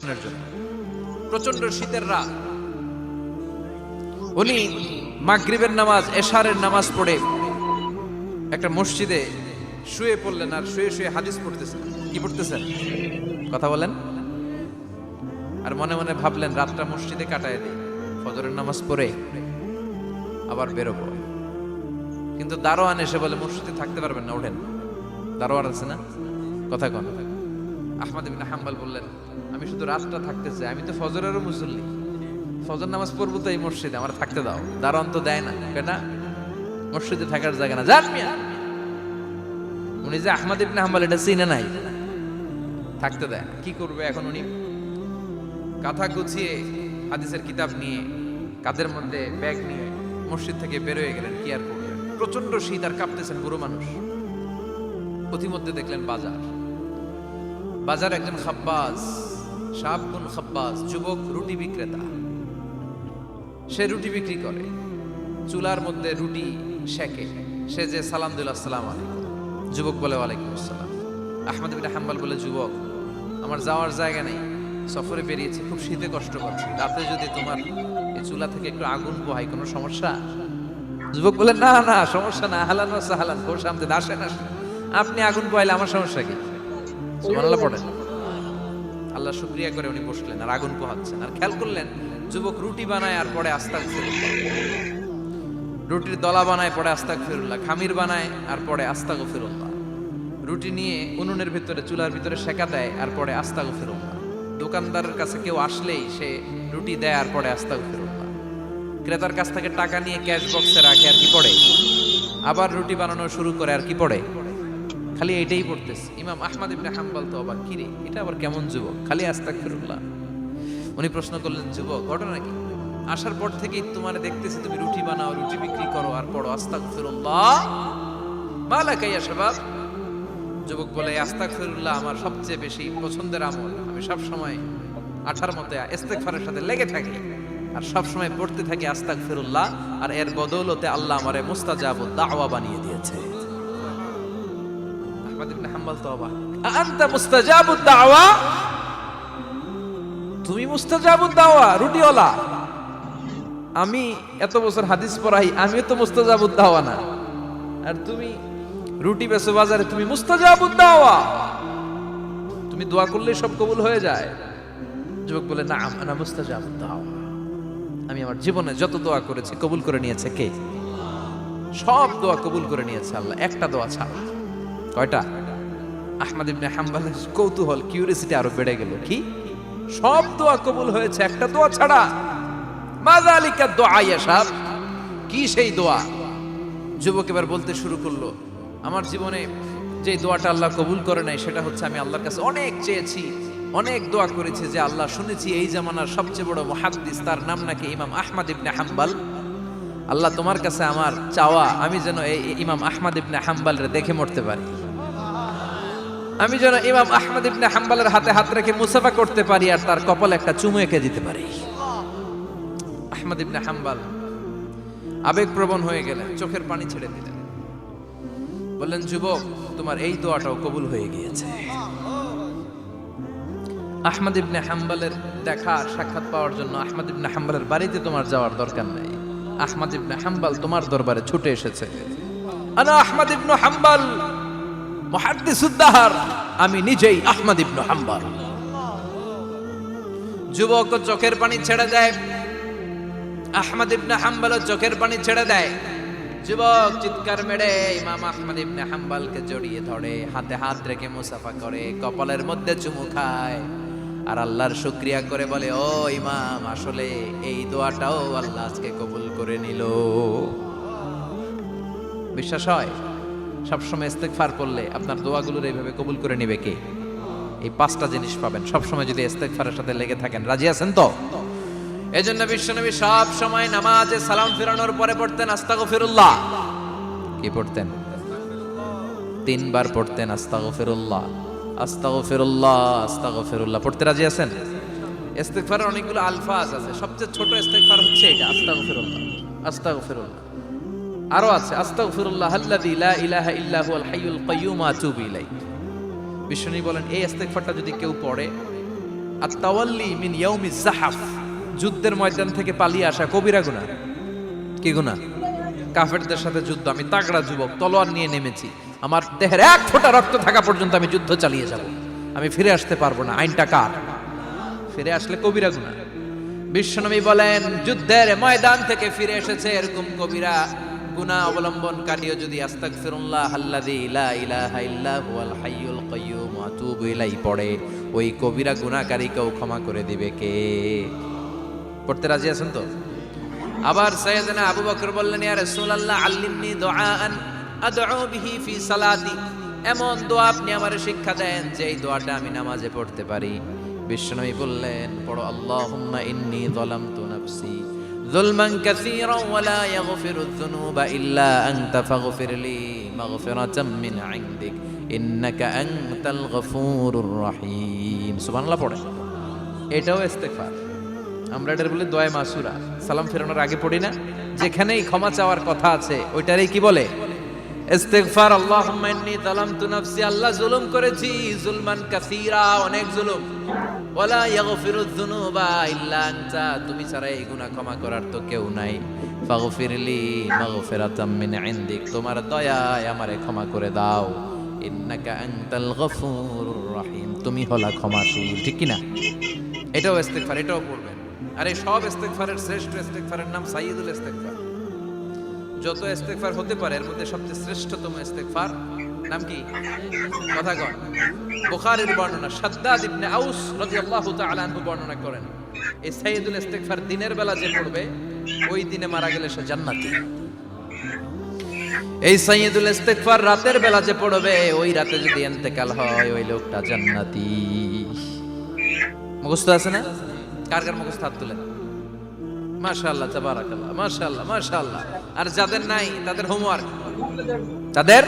প্রশ্নের জন্য। প্রচন্ড শীতের রাত, উনি মাগরিবের নামাজ, এশারের নামাজ পড়ে একটা মসজিদে শুয়ে পড়লেন, আর শুয়ে শুয়ে হাদিস পড়তেছেন। কি পড়তেছেন? কথা বলেন। আর মনে মনে ভাবলেন রাতটা মসজিদে কাটায় দিই, ফজরের নামাজ পড়ে আবার বেরোবো। কিন্তু দারোয়ান এসে বলে মসজিদে থাকতে পারবেন না, ওঠেন। দারোয়ান আছে না, কথা কন। আহমদ ইবনে হাম্বল বললেন, আমি শুধু রাতটা থাকতে চাই, আমি তো ফজরেরও মুসল্লি, ফজর নামাজ পড়বো তো এই মসজিদে, আমার থাকতে দাও। দারোয়ান তো দেয় না, কেনা মসজিদে থাকার জায়গা না, যান মিয়া। উনি যে আহমদ ইবনে হাম্বল এটা চিনে নাই, থাকতে দেয় না। কি করবে এখন? উনি কাঁথা গুছিয়ে হাদিসের কিতাব নিয়ে কাঁধের মধ্যে ব্যাগ নিয়ে মসজিদ থেকে বেরোয় গেলেন। কি আর করবেন, প্রচন্ড শীত, আর কাঁপতেছেন বুড়ো মানুষ। পথিমধ্যে দেখলেন বাজার, বাজার একজন খাব্বাজ, শাবুন খাব্বাজ, যুবক রুটি বিক্রেতা। সে রুটি বিক্রি করে, চুলার মধ্যে রুটি সেকে। সে যে সালাম দিল, আসসালামু আলাইকুম। যুবক বলে, ওয়ালাইকুম আসসালাম। আহমদ ইবনে হাম্বল বলে, যুবক আমার যাওয়ার জায়গা নেই, সফরে বেরিয়েছি, খুব শীতে কষ্ট পাচ্ছি, রাতে যদি তোমার এই চুলা থেকে একটু আগুন পোহাই কোনো সমস্যা? যুবক বলে, না না সমস্যা না, আহলান ওয়া সাহলান, খুব শান্তি, আসেন আসেন, আপনি আগুন পোহাইলে আমার সমস্যা কি? সুবহানাল্লাহ পড়েন। আল্লাহ শুকরিয়া করে উনি বসলেন আর আগুন পোহাচ্ছেন। আর খেয়াল করলেন যুবক রুটি বানায় আর পরে আস্তাগফিরুল্লাহ, রুটির দলা বানায় পরে আস্তাগফিরুল্লাহ, খামির বানায় আর পরে আস্তাগফিরুল্লাহ, রুটি নিয়ে উনুনের ভিতরে চুলার ভিতরে সেকা দেয় আর পরে আস্তাগফিরুল্লাহ। দোকানদারের কাছে কেউ আসলেই সে রুটি দেয় আর পরে আস্তাগফিরুল্লাহ। ক্রেতার কাছ থেকে টাকা নিয়ে ক্যাশ বক্সে রাখে আর কি পড়ে, আবার রুটি বানানো শুরু করে আর কি পড়ে, খালি এটাই পড়তেছে। ইমাম আহমদ ইবনে হাম্বল তো অবাক, কি রে এটা আবার কেমন যুবক, খালি আস্তাগফিরুল্লাহ। উনি প্রশ্ন করলেন, যুবক ঘটনা কি? আসার পর থেকেই তোমার দেখতেছি তুমি রুটি বানাও, রুটি বিক্রি করো আর পড়ো আস্তাগফিরুল্লাহ, মালাকা ইয়া শাবাব। যুবক বলে, আস্তাগফিরুল্লাহ আমার সবচেয়ে বেশি পছন্দের আমল, আমি সব সময় আঠার মতে ইস্তেগফারের সাথে লেগে থাকি আর সব সময় পড়তে থাকি আস্তাগফিরুল্লাহ, আর এর বদৌলতে আল্লাহ আমারে মুস্তাজাবুদ দাওয়া বানিয়ে দিয়েছে। আহমদ ইবনে হাম্বল তো অবাক, আনতা মুস্তাজাবুদ দাওয়া, তুমি মুস্তাজাবুদ দাওয়া, রুটিওয়ালা। আমি এত বছর হাদিস পড়াই, আমিও তো মুস্তাজাবুদ দাওয়া না, আর তুমি রুটি বেচো বাজারে, তুমি মুস্তাজাবুদ দাওয়া, তুমি দোয়া করলে সব কবুল হয়ে যায়। যুবক বলে, না আনা মুস্তাজাবুদ দাওয়া, আমি আমার জীবনে যত দোয়া করেছি কবুল করে নিয়েছে কে? সব দোয়া কবুল করে নিয়েছে আল্লাহ, একটা দোয়া ছাড়া। কয়টা? আহমদ ইবনে হাম্বলের কৌতূহল, কিউরিয়াসিটি আরো বেড়ে গেল। কি? সব দোয়া কবুল হয়েছে, একটা দোয়া ছাড়া। মাযালিকা দুআ ইয়া শাব, কি সেই দোয়া? যুবক এবার বলতে শুরু করলো, আমার জীবনে যে দোয়াটা আল্লাহ কবুল করে নাই সেটা হচ্ছে আমি আল্লাহর কাছে অনেক চেয়েছি, অনেক দোয়া করেছি যে আল্লাহ, শুনেছি এই জামানার সবচেয়ে বড় মুহাদ্দিস, তার নাম নাকি ইমাম আহমদ ইবনে হাম্বল। আল্লাহ তোমার কাছে আমার চাওয়া, আমি যেন এই ইমাম আহমদ ইবনে হাম্বলরে দেখে মরতে পারি, আমি যেন ইমাম আহমদ ইবনে হাম্বলের হাতে হাত রেখে মুসাফা করতে পারি আর তার কপালে একটা চুমু এঁকে দিতে পারি। আহমদ ইবনে হাম্বল আবেগপ্রবণ হয়ে গেলেন, চোখের পানি ছেড়ে দিলেন, বললেন, যুবক তোমার এই দোয়াটাও কবুল হয়ে গিয়েছে। আহমদ ইবনে হাম্বলের দেখা সাক্ষাৎ পাওয়ার জন্য আহমদ ইবনে হাম্বলের বাড়িতে তোমার যাওয়ার দরকার নেই, আহমদ ইবনে হাম্বল তোমার দরবারে ছুটে এসেছে। আনা আহমদ ইবনে হাম্বল মুহাদ্দিসুদ দাহর, আমি নিজেই আহমদ ইবনে হাম্বল। যুবক চোখের পানি ছেড়ে দেয়, আহমদ ইবনে হাম্বল চোখের পানি ছেড়ে দেয়। যুবক চিৎকার মেরে ইমাম আহমদ ইবনে হাম্বলকে জড়িয়ে ধরে, হাতে হাত রেখে মুসাফা করে, কপালের মধ্যে চুমু খায় আর আল্লাহর শুকরিয়া করে বলে, ও ইমাম, আসলে এই দোয়াটাও আল্লাহ আজকে কবুল করে নিল। বিশ্বাস হয়? সবসময় ইস্তেগফার করলে আপনার দোয়াগুলোর এইভাবে কবুল করে নিবে কে? এই পাঁচটা জিনিস পাবেন সবসময় যদি ইস্তেগফারের সাথে লেগে থাকেন। রাজি আছেন তো? এজন্য বিশ্বনবী সব সময় নামাজে সালাম ফিরানোর পরে পড়তেন আস্তাগফিরুল্লাহ। কি পড়তেন? 3 বার পড়তেন আস্তাগফিরুল্লাহ, আস্তাগফিরুল্লাহ, আস্তাগফিরুল্লাহ। পড়তে রাজি আছেন? ইস্তেগফারের অনেকগুলো আলফাজ আছে, সবচেয়ে ছোট ইস্তেগফার হচ্ছে এটা, আস্তাগফিরুল্লাহ, আস্তাগফিরুল্লাহ। আরো আছে, আস্তাগফিরুল্লাহ আল্লাযী লা ইলাহা ইল্লা হুয়াল হাইয়ুল কাইয়্যুম আতুবু ইলাইহি। বিশ্বনবী বলেন, এই ইস্তেগফারটা যদি কেউ পড়ে আত-তাওয়াল্লি মিন ইয়াউমিজ যাহাফ, যুদ্ধের ময়দান থেকে পালিয়ে আসা কবিরা গুনাহ। কি গুনাহ? কাফেরদের সাথে যুদ্ধ, আমি তাগড়া যুবক, তলোয়ার নিয়ে নেমেছি, আমার দেহের এক ফোঁটা রক্ত থাকা পর্যন্ত আমি যুদ্ধ চালিয়ে যাব, আমি ফিরে আসতে পারবো না, আইনটা কার? ফিরে আসলে কবিরা গুনাহ। বিশ্বনবী বলেন, যুদ্ধের ময়দান থেকে ফিরে এসেছে এরকম কবিরা গুনাহ অবলম্বনকারীও যদি আস্তাগফিরুল্লাহ আল্লাযী লা ইলাহা ইল্লা হুয়াল হাইয়ুল কাইয়্যুম ওয়া আতুবু ইলাইহি পড়ে, ওই কবিরা গুনাহকারীকেও ক্ষমা করে দিবে কে? পড়তে রাজি আছেন তো? আবার সাইয়েদনা আবু বকর বললেন, ইয়া রাসূলুল্লাহ আল্লিমনি দুআআন আদউ বিহি ফি সালাতি, এমন দোয়া আপনি আমারে শিক্ষা দেন যে এই দোয়াটা আমি নামাজে পড়তে পারি। বিশ্বনবী বললেন, পড়ো আল্লাহুম্মা ইন্নী যালামতু নাফসি যুলমান কাসীরান ওয়া লা ইয়াগফিরুয যুনুবা ইল্লা আনতা ফাগফিরলি মাগফিরাতাম মিন ইনদিক ইন্নাকা আনতাল গফুরুর রহিম। সুবহানাল্লাহ পড়ে, এটাও ইস্তেগফার। আমরা এটার বলি দোয়া মাসুরা, সালাম ফেরানোর আগে পড়ি না? যেখানেই ক্ষমা চাওয়ার কথা আছে ওইটারই কি বলে? ইস্তেগফার। আল্লাহুম্মা ইন্নী যালামতু নাফসি, আল্লাহ জুলুম করেছি, যুলমান কাসীরা, অনেক জুলুম, ওয়ালা ইয়াগফিরুয যুনুবা ইল্লা আনতা, তুমি ছাড়া এই গুনাহ ক্ষমা করার তো কেউ নাই। ফাগফিরলি মাগফিরাতাম মিন ইনদিক, তোমার দয়ায় আমারে ক্ষমা করে দাও। ইন্নাকা আনতাল গফুরুর রহিম, তুমি হলা ক্ষমাশীল। ঠিক কি না? এটাও ইস্তেগফার, এটাও পড়বেন। আর এই সব ইস্তেগফারের শ্রেষ্ঠ ইস্তেগফারের নাম সাইয়্যিদুল ইস্তেগফার। যত ইস্তেগফার হতে পারে এর মধ্যে সবচেয়ে শ্রেষ্ঠতম ইস্তেগফার নাম কি? কথা কন। বুখারীর বর্ণনা, শাদ্দাদ ইবনে আউস রাদিয়াল্লাহু তাআলা আনহু বর্ণনা করেন, এই সাইয়্যিদুল ইস্তেগফার দিনের বেলা যে পড়বে ওই দিনে মারা গেলে সে জান্নাতি। এই সাইয়্যিদুল ইস্তেগফার রাতের বেলা যে পড়বে ওই রাতে যদি ইন্তেকাল হয় ওই লোকটা জান্নাতি। মুখস্থ আছে না? কার কার মুখস্থ হাত তুলেন। মাশাআল্লাহ, তাবারাকাল্লাহ, মাশাআল্লাহ, মাশাআল্লাহ। আর যাদের নাই তাদের হোমওয়ার্ক, তাদের